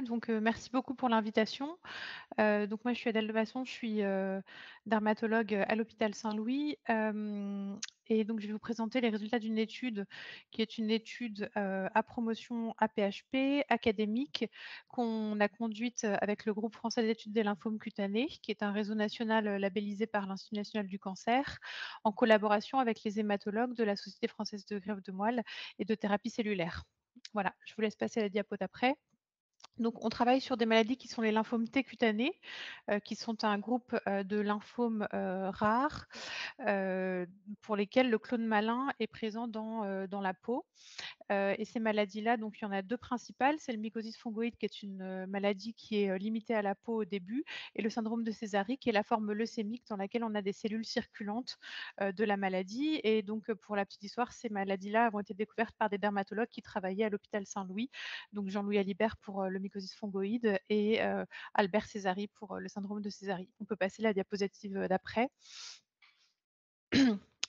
Donc, merci beaucoup pour l'invitation. Donc moi, je suis Adèle de Masson, je suis, dermatologue, à l'hôpital Saint-Louis, et donc je vais vous présenter les résultats d'une étude qui est une étude, à promotion AP-HP académique qu'on a conduite, avec le groupe français d'études des lymphomes cutanés, qui est un réseau national, labellisé par l'Institut national du cancer, en collaboration avec les hématologues de la Société française de greffe de moelle et de thérapie cellulaire. Voilà, je vous laisse passer la diapo d'après. Donc, on travaille sur des maladies qui sont les lymphomes T cutanés, qui sont un groupe, de lymphomes, rares, heu, pour lesquels le clone malin est présent dans la peau. Et ces maladies-là, donc il y en a 2 principales, c'est le mycosis fungoïde qui est une, maladie qui est, limitée à la peau au début et le syndrome de Sézary qui est la forme leucémique dans laquelle on a des cellules circulantes, de la maladie et donc, pour la petite histoire, ces maladies-là ont été découvertes par des dermatologues qui travaillaient à l'hôpital Saint-Louis, donc Jean-Louis Alibert pour, le mycosis fungoïde et Albert Sézary pour, le syndrome de Sézary. On peut passer la diapositive, d'après.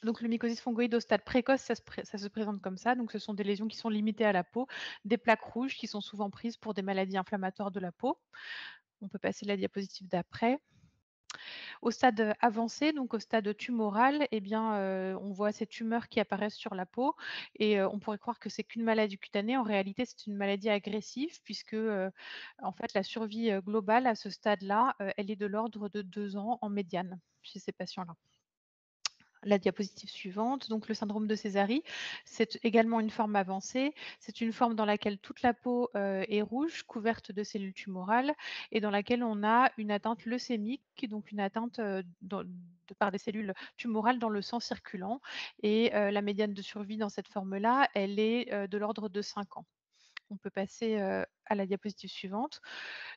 Donc le mycosis fungoïde au stade précoce, ça se présente comme ça. Donc ce sont des lésions qui sont limitées à la peau, des plaques rouges qui sont souvent prises pour des maladies inflammatoires de la peau. On peut passer la diapositive d'après. Au stade, avancé, donc au stade tumoral, eh bien, on voit ces tumeurs qui apparaissent sur la peau et on pourrait croire que c'est qu'une maladie cutanée. En réalité, c'est une maladie agressive puisque, en fait, la survie, globale à ce stade-là, elle est de l'ordre de 2 ans en médiane chez ces patients-là. La diapositive suivante, donc le syndrome de Sézary, c'est également une forme avancée. C'est une forme dans laquelle toute la peau, est rouge, couverte de cellules tumorales et dans laquelle on a une atteinte leucémique, donc une atteinte, par des cellules tumorales dans le sang circulant et la médiane de survie dans cette forme-là, elle est, de l'ordre de 5 ans. On peut passer, à la diapositive suivante.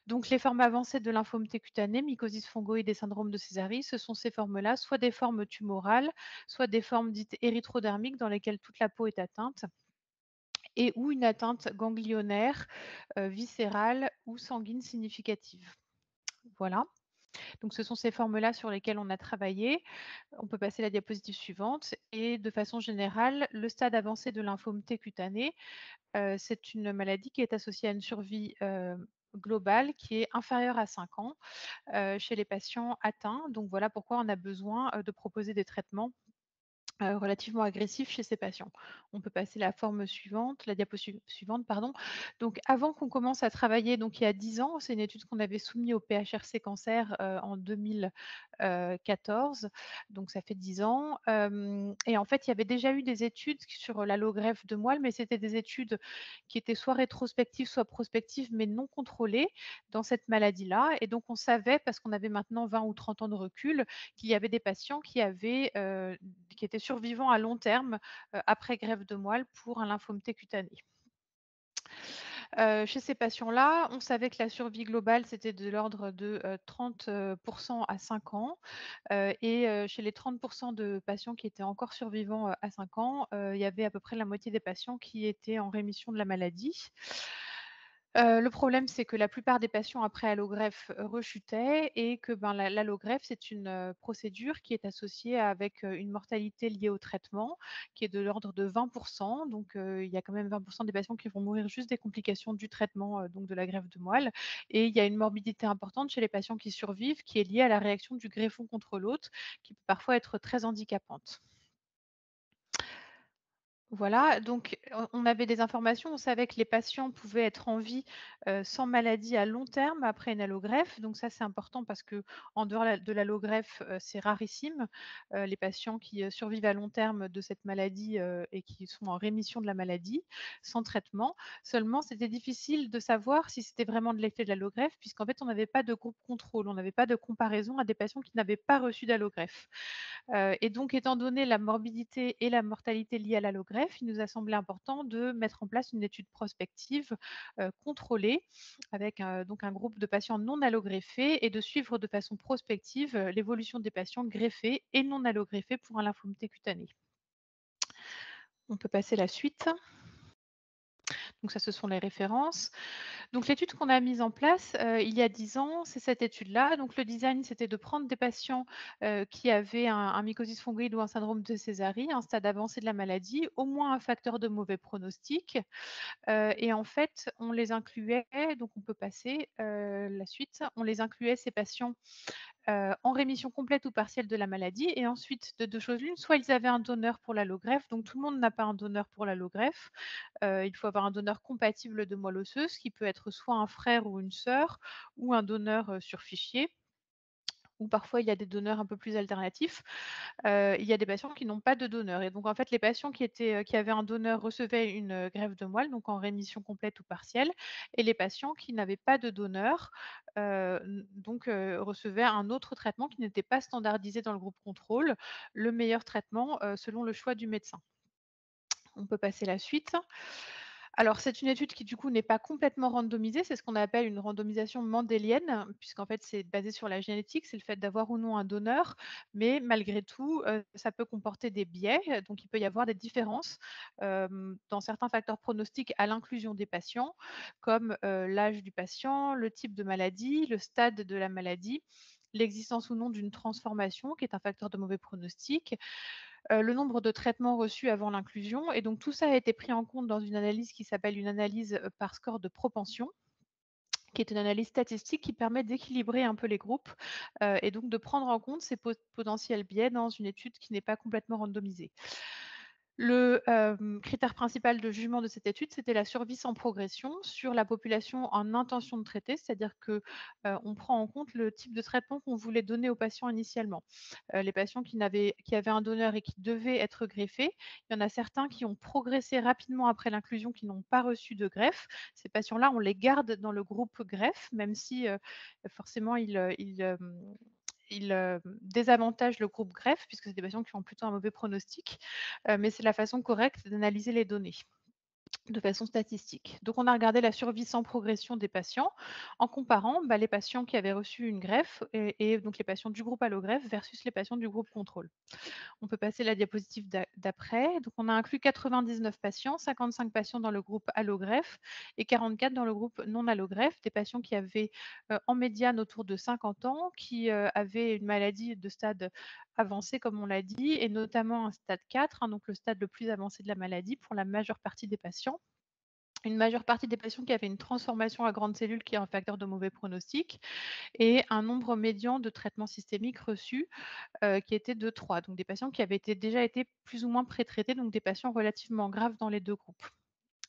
Donc les formes avancées de lymphome T cutané, mycosis fungoïde et syndrome de Sézary, ce sont ces formes-là, soit des formes tumorales, soit des formes dites érythrodermiques dans lesquelles toute la peau est atteinte et ou une atteinte ganglionnaire, viscérale ou sanguine significative. Voilà, donc ce sont ces formes-là sur lesquelles on a travaillé. On peut passer à la diapositive suivante et de façon générale, le stade avancé de lymphome T cutané, c'est une maladie qui est associée à une survie, globale qui est inférieure à 5 ans, chez les patients atteints. Donc voilà pourquoi on a besoin, de proposer des traitements relativement agressif chez ces patients. On peut passer la forme suivante, la suivante, pardon. Donc avant qu'on commence à travailler, donc il y a 10 ans, c'est une étude qu'on avait soumise au PHRC Cancer, en 2014, donc ça fait 10 ans. Et en fait, il y avait déjà eu des études sur l'allogreffe de moelle, mais c'était des études qui étaient soit rétrospectives, soit prospectives, mais non contrôlées dans cette maladie-là. Et donc on savait, parce qu'on avait maintenant 20 ou 30 ans de recul, qu'il y avait des patients qui étaient survivants à long terme, après greffe de moelle pour un lymphome T cutané. Chez ces patients-là, on savait que la survie globale, c'était de l'ordre de, 30 à 5 ans, et chez les 30 de patients qui étaient encore survivants, à 5 ans, il y avait à peu près la moitié des patients qui étaient en rémission de la maladie. Le problème, c'est que la plupart des patients après allogreffe, rechutaient et que, ben, l'allogreffe, c'est une, procédure qui est associée avec, une mortalité liée au traitement qui est de l'ordre de 20. Donc, il y a quand même 20 des patients qui vont mourir juste des complications du traitement, donc de la greffe de moelle et il y a une morbidité importante chez les patients qui survivent qui est liée à la réaction du greffon contre l'autre qui peut parfois être très handicapante. Voilà, donc on avait des informations, on savait que les patients pouvaient être en vie, sans maladie à long terme après une allogreffe. Donc ça, c'est important parce qu'en dehors de l'allogreffe, c'est rarissime, les patients qui, survivent à long terme de cette maladie, et qui sont en rémission de la maladie, sans traitement. Seulement, c'était difficile de savoir si c'était vraiment de l'effet de l'allogreffe puisqu'en fait, on n'avait pas de groupe contrôle, on n'avait pas de comparaison à des patients qui n'avaient pas reçu d'allogreffe. Et donc étant donné la morbidité et la mortalité liées à l'allogreffe, il nous a semblé important de mettre en place une étude prospective, contrôlée avec, donc un groupe de patients non allogreffés et de suivre de façon prospective, l'évolution des patients greffés et non allogreffés pour un lymphome T cutané. On peut passer la suite. Donc ça, ce sont les références. Donc l'étude qu'on a mise en place, il y a 10 ans, c'est cette étude-là. Donc le design, c'était de prendre des patients, qui avaient un mycosis fongoïde ou un syndrome de Sézary, un stade avancé de la maladie, au moins un facteur de mauvais pronostic, et en fait, on les incluait donc on peut passer, la suite. On les incluait ces patients en rémission complète ou partielle de la maladie et ensuite de 2 choses l'une, soit ils avaient un donneur pour l'allogreffe, donc tout le monde n'a pas un donneur pour l'allogreffe. Il faut avoir un donneur compatible de moelle osseuse qui peut être soit un frère ou une sœur ou un donneur, sur fichier ou parfois il y a des donneurs un peu plus alternatifs. Il y a des patients qui n'ont pas de donneur et donc en fait les patients qui avaient un donneur recevaient une, greffe de moelle, donc en rémission complète ou partielle et les patients qui n'avaient pas de donneur, recevaient un autre traitement qui n'était pas standardisé dans le groupe contrôle, le meilleur traitement, selon le choix du médecin. On peut passer la suite. Alors, c'est une étude qui, du coup, n'est pas complètement randomisée. C'est ce qu'on appelle une randomisation mendélienne, puisqu'en fait, c'est basé sur la génétique, c'est le fait d'avoir ou non un donneur. Mais malgré tout, ça peut comporter des biais. Donc, il peut y avoir des différences dans certains facteurs pronostiques à l'inclusion des patients, comme l'âge du patient, le type de maladie, le stade de la maladie, l'existence ou non d'une transformation, qui est un facteur de mauvais pronostic, le nombre de traitements reçus avant l'inclusion et donc tout ça a été pris en compte dans une analyse qui s'appelle une analyse, par score de propension, qui est une analyse statistique qui permet d'équilibrer un peu les groupes, et donc de prendre en compte ces potentiels biais dans une étude qui n'est pas complètement randomisée. Le, critère principal de jugement de cette étude, c'était la survie sans progression sur la population en intention de traiter, c'est-à-dire que, on prend en compte le type de traitement qu'on voulait donner aux patients initialement. Les patients qui avaient un donneur et qui devaient être greffés, il y en a certains qui ont progressé rapidement après l'inclusion, qui n'ont pas reçu de greffe. Ces patients-là, on les garde dans le groupe greffe, même si, forcément ils désavantagent le groupe greffe puisque c'est des patients qui ont plutôt un mauvais pronostic, mais c'est la façon correcte d'analyser les données de façon statistique. Donc, on a regardé la survie sans progression des patients en comparant les patients qui avaient reçu une greffe et donc les patients du groupe allogreffe versus les patients du groupe contrôle. On peut passer la diapositive d'après. Donc, on a inclus 99 patients, 55 patients dans le groupe allogreffe et 44 dans le groupe non allogreffe, des patients qui avaient en médiane autour de 50 ans, qui avaient une maladie de stade avancé, comme on l'a dit, et notamment un stade 4, hein, donc le stade le plus avancé de la maladie pour la majeure partie des patients. Une majeure partie des patients qui avaient une transformation à grande cellule qui est un facteur de mauvais pronostic et un nombre médian de traitements systémiques reçus qui était de 3. Donc des patients qui avaient déjà été plus ou moins pré-traités, donc des patients relativement graves dans les 2 groupes.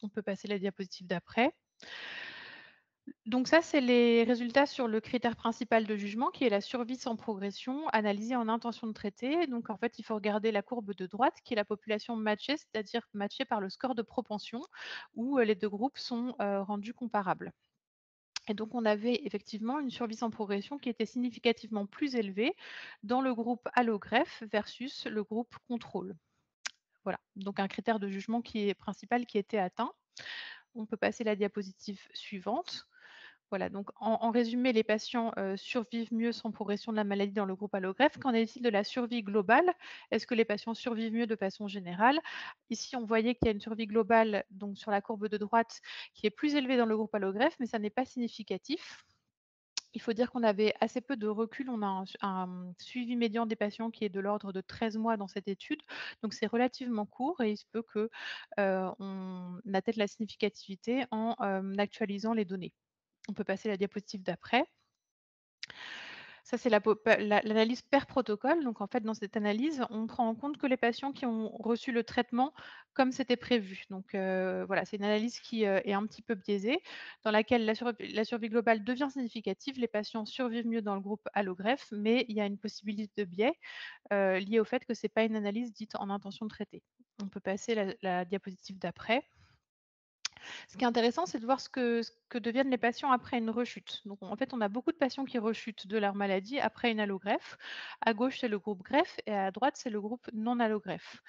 On peut passer la diapositive d'après. Donc ça, c'est les résultats sur le critère principal de jugement qui est la survie sans progression analysée en intention de traiter. Donc en fait, il faut regarder la courbe de droite qui est la population matchée, c'est-à-dire matchée par le score de propension où les 2 groupes sont rendus comparables. Et donc, on avait effectivement une survie sans progression qui était significativement plus élevée dans le groupe allogreffe versus le groupe contrôle. Voilà, donc un critère de jugement qui est principal qui était atteint. On peut passer la diapositive suivante. Voilà, donc en résumé, les patients survivent mieux sans progression de la maladie dans le groupe allogreffe. Qu'en est-il de la survie globale? Est-ce que les patients survivent mieux de façon générale? Ici, on voyait qu'il y a une survie globale, donc sur la courbe de droite, qui est plus élevée dans le groupe allogreffe, mais ça n'est pas significatif. Il faut dire qu'on avait assez peu de recul. On a un suivi médian des patients qui est de l'ordre de 13 mois dans cette étude. Donc c'est relativement court et il se peut que, on atteigne la significativité en, actualisant les données. On peut passer la diapositive d'après. Ça, c'est l'analyse per protocole. Donc, en fait, dans cette analyse, on prend en compte que les patients qui ont reçu le traitement comme c'était prévu. Donc, voilà, c'est une analyse qui est un petit peu biaisée, dans laquelle la survie globale devient significative. Les patients survivent mieux dans le groupe allogreffe, mais il y a une possibilité de biais lié au fait que ce n'est pas une analyse dite en intention de traiter. On peut passer la diapositive d'après. Ce qui est intéressant, c'est de voir ce que deviennent les patients après une rechute. Donc, en fait, on a beaucoup de patients qui rechutent de leur maladie après une allogreffe. À gauche, c'est le groupe greffe et à droite, c'est le groupe non allogreffe.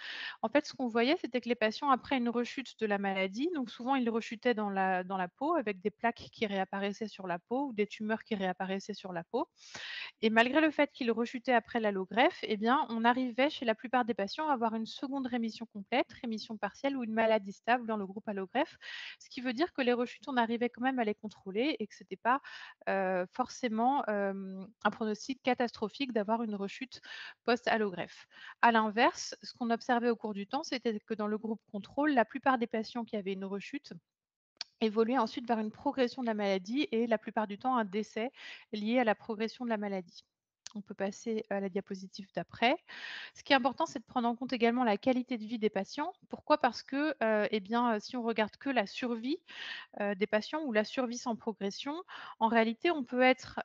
En fait, ce qu'on voyait, c'était que les patients, après une rechute de la maladie, donc souvent, ils rechutaient dans la peau avec des plaques qui réapparaissaient sur la peau ou des tumeurs qui réapparaissaient sur la peau. Et malgré le fait qu'ils rechutaient après l'allogreffe, eh bien, on arrivait chez la plupart des patients à avoir une seconde rémission complète, rémission partielle ou une maladie stable dans le groupe allogreffe. Ce qui veut dire que les rechutes, on arrivait quand même à les contrôler et que c'était pas, forcément, un pronostic catastrophique d'avoir une rechute post-allogreffe. À l'inverse, ce qu'on observait au cours du temps, c'était que dans le groupe contrôle, la plupart des patients qui avaient une rechute évoluaient ensuite vers une progression de la maladie et la plupart du temps un décès lié à la progression de la maladie. On peut passer à la diapositive d'après. Ce qui est important, c'est de prendre en compte également la qualité de vie des patients. Pourquoi? Parce que, eh bien, si on regarde que la survie, des patients ou la survie sans progression. En réalité, on peut être,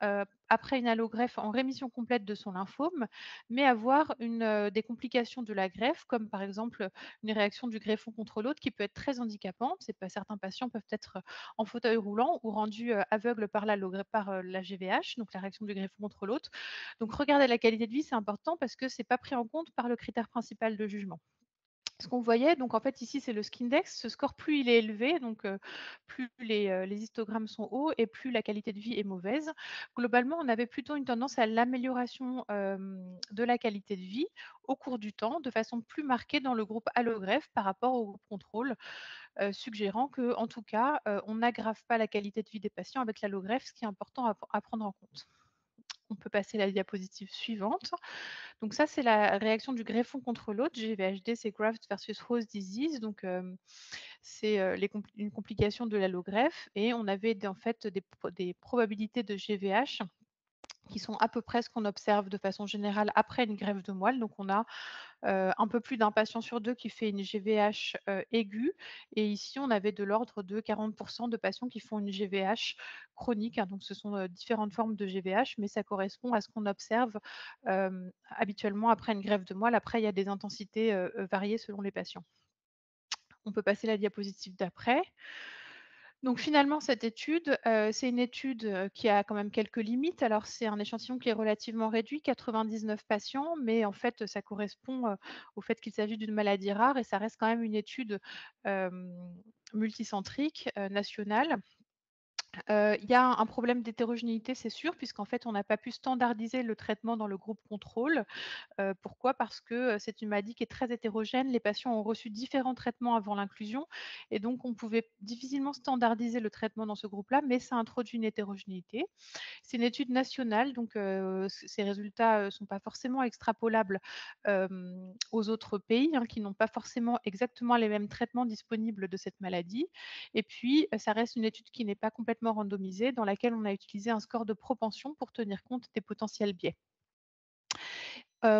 après une allogreffe en rémission complète de son lymphome, mais avoir des complications de la greffe, comme par exemple, une réaction du greffon contre l'autre qui peut être très handicapante. C'est pas certains patients peuvent être, en fauteuil roulant ou rendus, aveugles par la GVH, donc la réaction du greffon contre l'autre. Donc regarder la qualité de vie, c'est important parce que c'est pas pris en compte par le critère principal de jugement. Ce qu'on voyait, donc en fait ici c'est le Skindex, ce score plus il est élevé, donc plus les histogrammes sont hauts et plus la qualité de vie est mauvaise. Globalement, on avait plutôt une tendance à l'amélioration, de la qualité de vie au cours du temps, de façon plus marquée dans le groupe allogreffe par rapport au groupe contrôle, suggérant qu'en tout cas, on n'aggrave pas la qualité de vie des patients avec l'allogreffe, ce qui est important à prendre en compte. On peut passer à la diapositive suivante. Donc ça, c'est la réaction du greffon contre l'autre. GVHD, c'est Graft versus Host Disease. Donc, c'est une complication de l'allogreffe et on avait en fait des probabilités de GVH qui sont à peu près ce qu'on observe de façon générale après une greffe de moelle. Donc on a un peu plus d'un patient sur 2 qui fait une GVH, aiguë et ici on avait de l'ordre de 40 de patients qui font une GVH chronique, hein. Donc ce sont, différentes formes de GVH, mais ça correspond à ce qu'on observe, habituellement après une greffe de moelle. Après il y a des intensités, variées selon les patients. On peut passer la diapositive d'après. Donc finalement, cette étude, c'est une étude, qui a quand même quelques limites. Alors c'est un échantillon qui est relativement réduit, 99 patients, mais en fait, ça correspond, au fait qu'il s'agit d'une maladie rare et ça reste quand même une étude, multicentrique, nationale. Il y a un problème d'hétérogénéité, c'est sûr, puisqu'en fait, on n'a pas pu standardiser le traitement dans le groupe contrôle. Pourquoi? Parce que, c'est une maladie qui est très hétérogène. Les patients ont reçu différents traitements avant l'inclusion et donc on pouvait difficilement standardiser le traitement dans ce groupe-là, mais ça introduit une hétérogénéité. C'est une étude nationale, donc ces résultats, sont pas forcément extrapolables, aux autres pays, hein, qui n'ont pas forcément exactement les mêmes traitements disponibles de cette maladie et puis, ça reste une étude qui n'est pas complètement randomisée, dans laquelle on a utilisé un score de propension pour tenir compte des potentiels biais.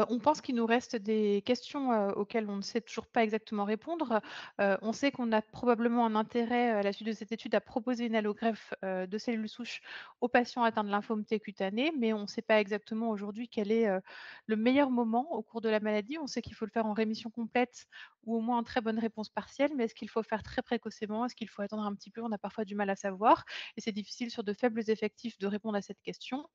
On pense qu'il nous reste des questions, auxquelles on ne sait toujours pas exactement répondre. On sait qu'on a probablement un intérêt, à la suite de cette étude, à proposer une allogreffe, de cellules souches aux patients atteints de lymphome T cutané, mais on ne sait pas exactement aujourd'hui quel est, le meilleur moment au cours de la maladie. On sait qu'il faut le faire en rémission complète ou au moins en très bonne réponse partielle, mais est-ce qu'il faut faire très précocement? Est-ce qu'il faut attendre un petit peu? On a parfois du mal à savoir et c'est difficile sur de faibles effectifs de répondre à cette question.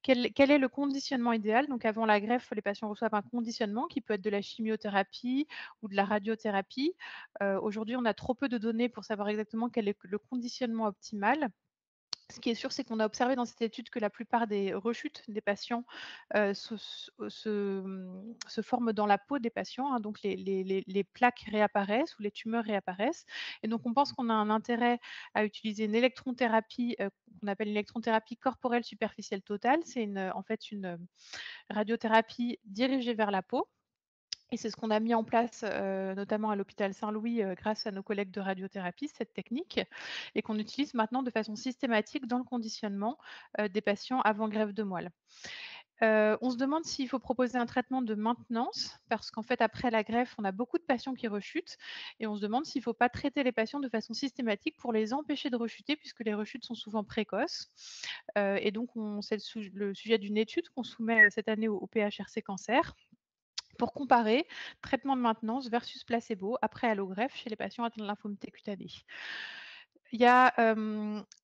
Quel est le conditionnement idéal? Donc avant la greffe, les patients reçoivent un conditionnement qui peut être de la chimiothérapie ou de la radiothérapie. Aujourd'hui, on a trop peu de données pour savoir exactement quel est le conditionnement optimal. Ce qui est sûr, c'est qu'on a observé dans cette étude que la plupart des rechutes des patients, se forment dans la peau des patients, hein, donc les plaques réapparaissent ou les tumeurs réapparaissent et donc on pense qu'on a un intérêt à utiliser une électron-thérapie, qu'on appelle une électron-thérapie corporelle superficielle totale. C'est en fait une radiothérapie dirigée vers la peau et c'est ce qu'on a mis en place, notamment à l'hôpital Saint-Louis, grâce à nos collègues de radiothérapie, cette technique et qu'on utilise maintenant de façon systématique dans le conditionnement, des patients avant greffe de moelle. On se demande s'il faut proposer un traitement de maintenance parce qu'en fait, après la greffe, on a beaucoup de patients qui rechutent et on se demande s'il ne faut pas traiter les patients de façon systématique pour les empêcher de rechuter puisque les rechutes sont souvent précoces. Et donc c'est le sujet d'une étude qu'on soumet, cette année au PHRC Cancer pour comparer traitement de maintenance versus placebo après allogreffe chez les patients atteints de lymphome T cutané. Il y a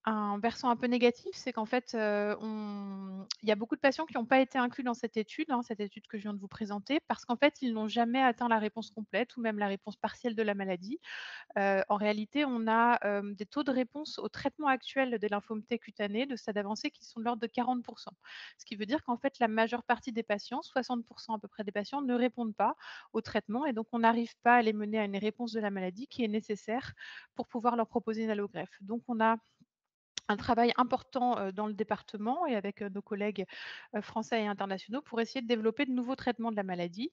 Un versant un peu négatif, c'est qu'en fait, il y a beaucoup de patients qui n'ont pas été inclus dans cette étude que je viens de vous présenter, parce qu'en fait, ils n'ont jamais atteint la réponse complète ou même la réponse partielle de la maladie. En réalité, on a, des taux de réponse au traitement actuel des lymphomes T cutanés de stade avancé qui sont de l'ordre de 40. Ce qui veut dire qu'en fait, la majeure partie des patients, 60 à peu près des patients, ne répondent pas au traitement et donc on n'arrive pas à les mener à une réponse de la maladie qui est nécessaire pour pouvoir leur proposer une allogreffe. Donc on a un travail important, dans le département et avec, nos collègues, français et internationaux pour essayer de développer de nouveaux traitements de la maladie.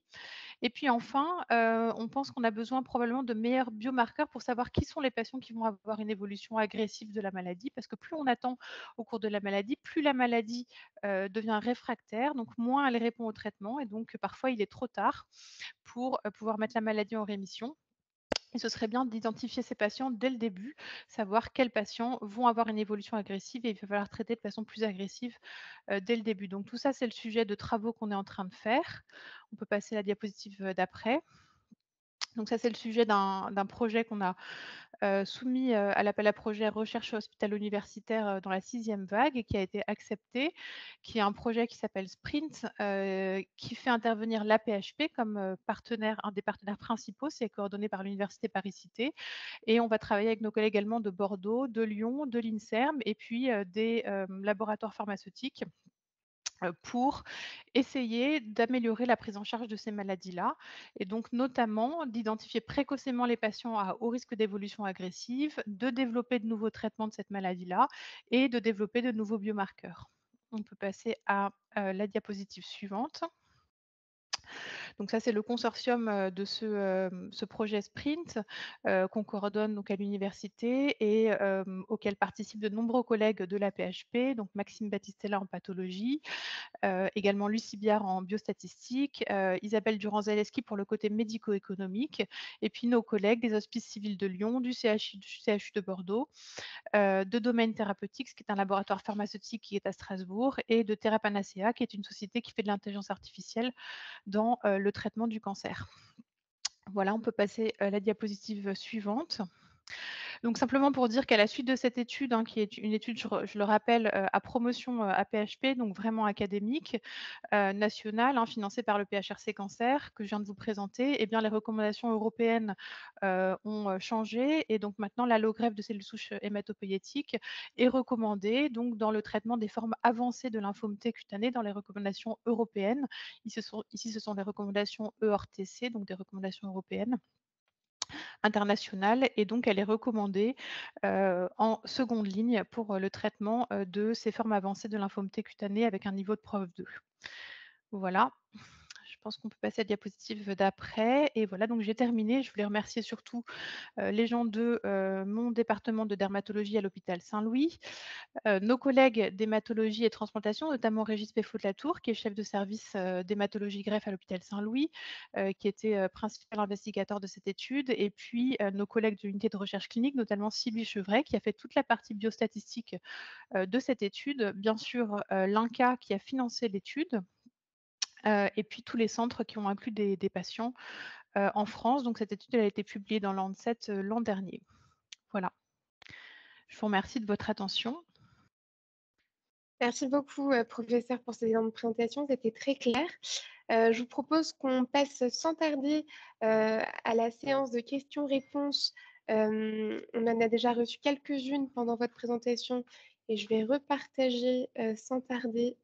Et puis enfin, on pense qu'on a besoin probablement de meilleurs biomarqueurs pour savoir qui sont les patients qui vont avoir une évolution agressive de la maladie. Parce que plus on attend au cours de la maladie, plus la maladie, devient réfractaire, donc moins elle répond au traitement et donc parfois il est trop tard pour, pouvoir mettre la maladie en rémission. Et ce serait bien d'identifier ces patients dès le début, savoir quels patients vont avoir une évolution agressive et il va falloir traiter de façon plus agressive, dès le début. Donc tout ça, c'est le sujet de travaux qu'on est en train de faire. On peut passer à la diapositive, d'après. Donc ça, c'est le sujet d'un projet qu'on a, soumis, à l'appel à projet recherche hospitalo-universitaire, dans la 6e vague et qui a été accepté, qui est un projet qui s'appelle SPRINT, qui fait intervenir l'AP-HP comme, partenaire, un des partenaires principaux. C'est coordonné par l'université Paris-Cité et on va travailler avec nos collègues également de Bordeaux, de Lyon, de l'INSERM et puis, des, laboratoires pharmaceutiques pour essayer d'améliorer la prise en charge de ces maladies-là et donc notamment d'identifier précocement les patients à haut risque d'évolution agressive, de développer de nouveaux traitements de cette maladie-là et de développer de nouveaux biomarqueurs. On peut passer à, la diapositive suivante. Donc ça, c'est le consortium, de ce projet Sprint, qu'on coordonne donc à l'université et auquel participent de nombreux collègues de la PHP, donc Maxime Battistella en pathologie, également Lucie Biard en biostatistique, Isabelle Durand-Zaleski pour le côté médico-économique et puis nos collègues des Hospices civils de Lyon, du CHU de Bordeaux, de Domaine Therapeutics, qui est un laboratoire pharmaceutique qui est à Strasbourg, et de TerraPanacea, qui est une société qui fait de l'intelligence artificielle dans, le traitement du cancer. Voilà, on peut passer à la diapositive suivante. Donc simplement pour dire qu'à la suite de cette étude, hein, qui est une étude, je le rappelle, à promotion, AP-HP, donc vraiment académique, nationale, hein, financée par le PHRC Cancer, que je viens de vous présenter, eh bien les recommandations européennes, ont, changé et donc maintenant l'allogreffe de cellules souches, hématopoïétiques est recommandée donc dans le traitement des formes avancées de lymphome T cutané dans les recommandations européennes. Ici, ce sont les recommandations EORTC, donc des recommandations européennes internationale et donc elle est recommandée, en seconde ligne pour, le traitement, de ces formes avancées de lymphome T cutané avec un niveau de preuve 2. Voilà, je pense qu'on peut passer à la diapositive d'après et voilà, donc j'ai terminé. Je voulais remercier surtout, les gens de, mon département de dermatologie à l'hôpital Saint-Louis, nos collègues d'hématologie et transplantation, notamment Régis Peffaut-de-la-Tour, qui est chef de service, d'hématologie greffe à l'hôpital Saint-Louis, qui était, principal investigateur de cette étude et puis, nos collègues de l'unité de recherche clinique, notamment Sylvie Chevret, qui a fait toute la partie biostatistique, de cette étude. Bien sûr, l'INCa qui a financé l'étude, et puis tous les centres qui ont inclus des patients, en France. Donc cette étude, elle a été publiée dans Lancet, l'an dernier. Voilà. Je vous remercie de votre attention. Merci beaucoup, professeur, pour ces éléments de présentation. C'était très clair. Je vous propose qu'on passe sans tarder à la séance de questions-réponses. On en a déjà reçu quelques-unes pendant votre présentation et je vais repartager sans tarder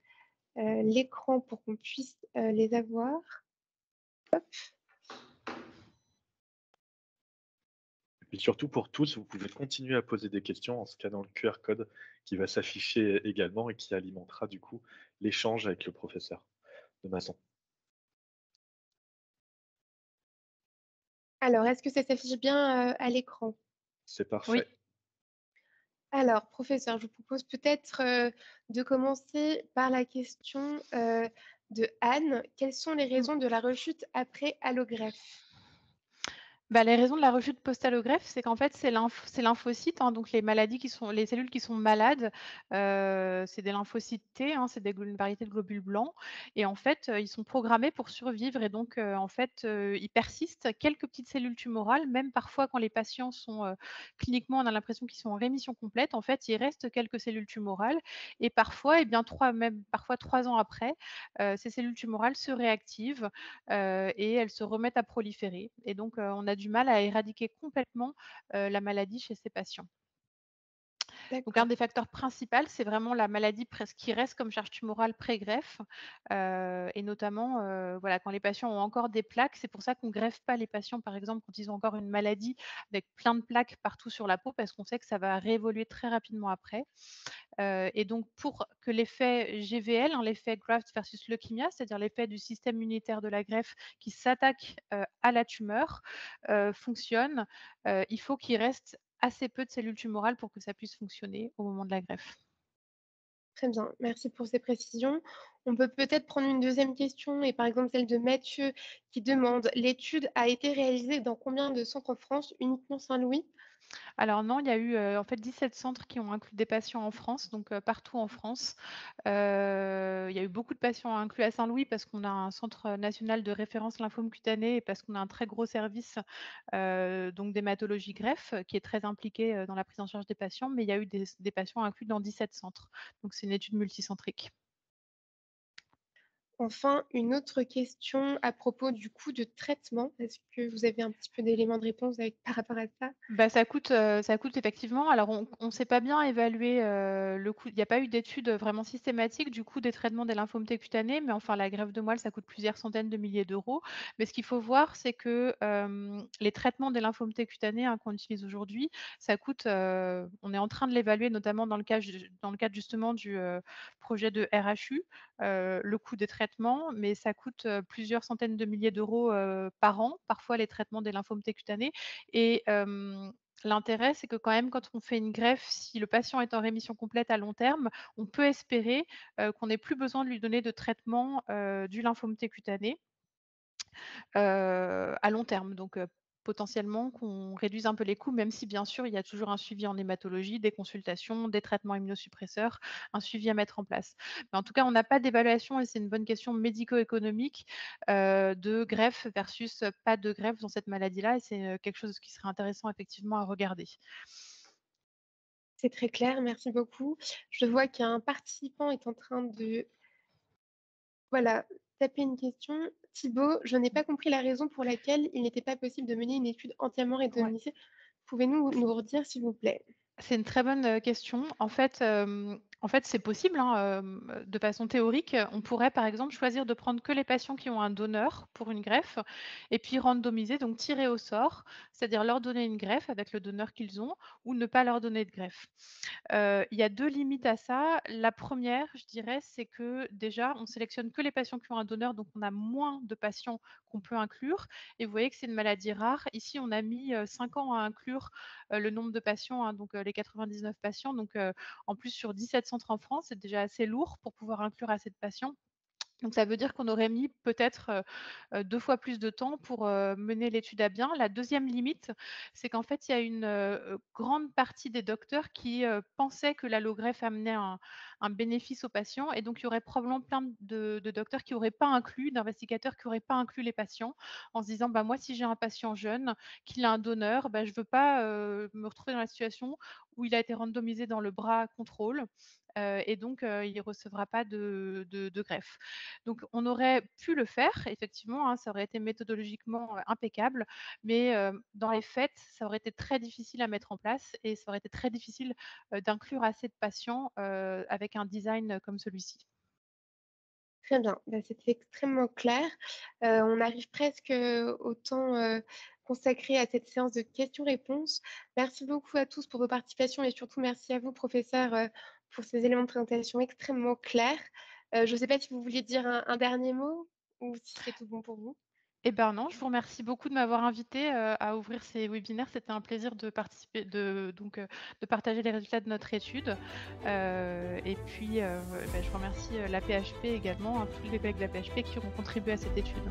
l'écran pour qu'on puisse les avoir. Et puis surtout pour tous, vous pouvez continuer à poser des questions en scannant le QR code qui va s'afficher également et qui alimentera du coup l'échange avec le professeur de maçon. Alors, est-ce que ça s'affiche bien à l'écran? C'est Oui. parfait. Alors, professeur, je vous propose peut-être de commencer par la question de Anne. Quelles sont les Mmh. raisons de la rechute après allogreffe? Bah, les raisons de la rechute post-allogreffe, c'est qu'en fait, c'est lymphocytes, hein, donc les cellules qui sont malades, c'est des lymphocytes T, hein, c'est une variété de globules blancs et en fait, ils sont programmés pour survivre et donc en fait, ils persistent. Quelques petites cellules tumorales, même parfois quand les patients sont, cliniquement, on a l'impression qu'ils sont en rémission complète, en fait, il reste quelques cellules tumorales et parfois et bien 3 ans après, ces cellules tumorales se réactivent et elles se remettent à proliférer et donc on a du mal à éradiquer complètement, la maladie chez ces patients. Donc un D'accord. des facteurs principaux, c'est vraiment la maladie presque qui reste comme charge tumorale pré-greffe, et notamment, voilà, quand les patients ont encore des plaques, c'est pour ça qu'on greffe pas les patients, par exemple, quand ils ont encore une maladie avec plein de plaques partout sur la peau, parce qu'on sait que ça va réévoluer très rapidement après. Et donc pour que l'effet GVL, hein, l'effet graft versus leukemia, c'est-à-dire l'effet du système immunitaire de la greffe qui s'attaque, à la tumeur, fonctionne, il faut qu'il reste assez peu de cellules tumorales pour que ça puisse fonctionner au moment de la greffe. Très bien, merci pour ces précisions. On peut peut-être prendre une deuxième question et par exemple celle de Mathieu qui demande: «L'étude a été réalisée dans combien de centres en France? Uniquement Saint-Louis?» Alors non, il y a eu, en fait 17 centres qui ont inclus des patients en France, donc partout en France. Il y a eu beaucoup de patients inclus à Saint-Louis parce qu'on a un centre national de référence lymphome cutané et parce qu'on a un très gros service, donc d'hématologie greffe, qui est très impliqué, dans la prise en charge des patients, mais il y a eu des patients inclus dans 17 centres. Donc c'est une étude multicentrique. Enfin, une autre question à propos du coût de traitement. Est-ce que vous avez un petit peu d'éléments de réponse par rapport à ça? Bah, ça coûte effectivement. Alors on sait pas bien évaluer, le coût. Il y a pas eu d'étude, vraiment systématique du coût des traitements des lymphomes T cutanés, mais enfin la greffe de moelle, ça coûte plusieurs centaines de milliers d'euros. Mais ce qu'il faut voir, c'est que, les traitements des lymphomes T cutanés, hein, qu'on utilise aujourd'hui, ça coûte, on est en train de l'évaluer notamment dans le cadre justement du, projet de RHU, le coût des traitements, mais ça coûte, plusieurs centaines de milliers d'euros, par an, parfois les traitements des lymphomes T cutanés et l'intérêt, c'est que quand même, quand on fait une greffe, si le patient est en rémission complète à long terme, on peut espérer, qu'on n'ait plus besoin de lui donner de traitement, du lymphome T cutané, à long terme. Donc, potentiellement qu'on réduise un peu les coûts, même si bien sûr, il y a toujours un suivi en hématologie, des consultations, des traitements immunosuppresseurs, un suivi à mettre en place. Mais en tout cas, on n'a pas d'évaluation et c'est une bonne question médico-économique, de greffe versus pas de greffe dans cette maladie-là et c'est, quelque chose qui serait intéressant effectivement à regarder. C'est très clair, merci beaucoup. Je vois qu'un participant est en train de, voilà, taper une question. Thibaut: «Je n'ai pas compris la raison pour laquelle il n'était pas possible de mener une étude entièrement Ouais. randomisée. Pouvez-nous nous redire s'il vous plaît?» C'est une très bonne, question. En fait, c'est possible, hein, de façon théorique. On pourrait, par exemple, choisir de prendre que les patients qui ont un donneur pour une greffe et puis randomiser, donc tirer au sort, c'est-à-dire leur donner une greffe avec le donneur qu'ils ont ou ne pas leur donner de greffe. Il y a 2 limites à ça. La première, je dirais, c'est que déjà, on sélectionne que les patients qui ont un donneur, donc on a moins de patients qu'on peut inclure et vous voyez que c'est une maladie rare. Ici, on a mis, 5 ans à inclure, le nombre de patients, hein, donc les 99 patients. Donc en plus sur 17 centres en France, c'est déjà assez lourd pour pouvoir inclure assez de patients. Donc ça veut dire qu'on aurait mis peut-être, 2 fois plus de temps pour, mener l'étude à bien. La deuxième limite, c'est qu'en fait, il y a une, grande partie des docteurs qui, pensaient que l'allogreffe amenait un bénéfice aux patients et donc il y aurait probablement plein de docteurs qui n'auraient pas inclus, d'investigateurs qui n'auraient pas inclus les patients en se disant: «Bah, moi, si j'ai un patient jeune, qu'il a un donneur, bah, je ne veux pas, me retrouver dans la situation où il a été randomisé dans le bras contrôle, et donc il ne recevra pas de greffe». Donc on aurait pu le faire effectivement, hein, ça aurait été méthodologiquement, impeccable, mais dans les faits, ça aurait été très difficile à mettre en place et ça aurait été très difficile, d'inclure assez de patients, avec un design, comme celui-ci. Très bien, bah, c'était extrêmement clair. On arrive presque, au temps, consacré à cette séance de questions-réponses. Merci beaucoup à tous pour vos participations et surtout merci à vous professeur, pour ces éléments de présentation extrêmement clairs. Je ne sais pas si vous vouliez dire un dernier mot ou si c'est tout bon pour vous? Eh ben non, je vous remercie beaucoup de m'avoir invitée, à ouvrir ces webinaires. C'était un plaisir de participer de partager les résultats de notre étude, et puis, bah, je remercie, la PHP également, hein, tous les collègues de la PHP qui ont contribué à cette étude.